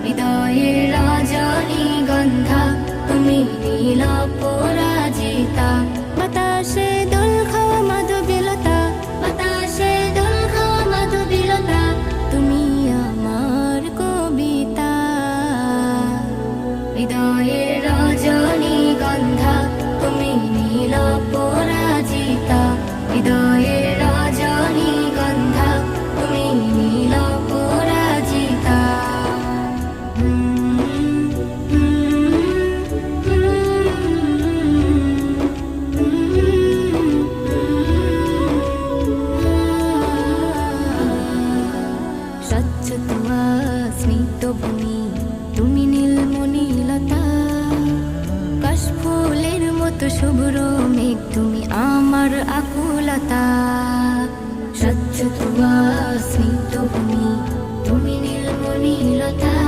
হৃদয়ের রজনীগন্ধা তুমি নীল পরাজিতা। বাতাসে দোল খাওয়া মাধবীলতা, বাতাসে দোল খাওয়া মাধবীলতা, তুমি আমার কবিতা। হৃদয়ের রজনীগন্ধা তুমি নীল পরাজিতা। হৃদয়ের রজনীগন্ধা তুমি নীল পরাজিতা। স্বচ্ছ তুয়া স্মিত ভূমি তুমি নীলমণিলতা। কাশফুলের মতো শুভ্র মেঘ তুমি আমার আকুলতা। স্বচ্ছ তুয়া স্মিত ভূমি তুমি নীলমণিলতা।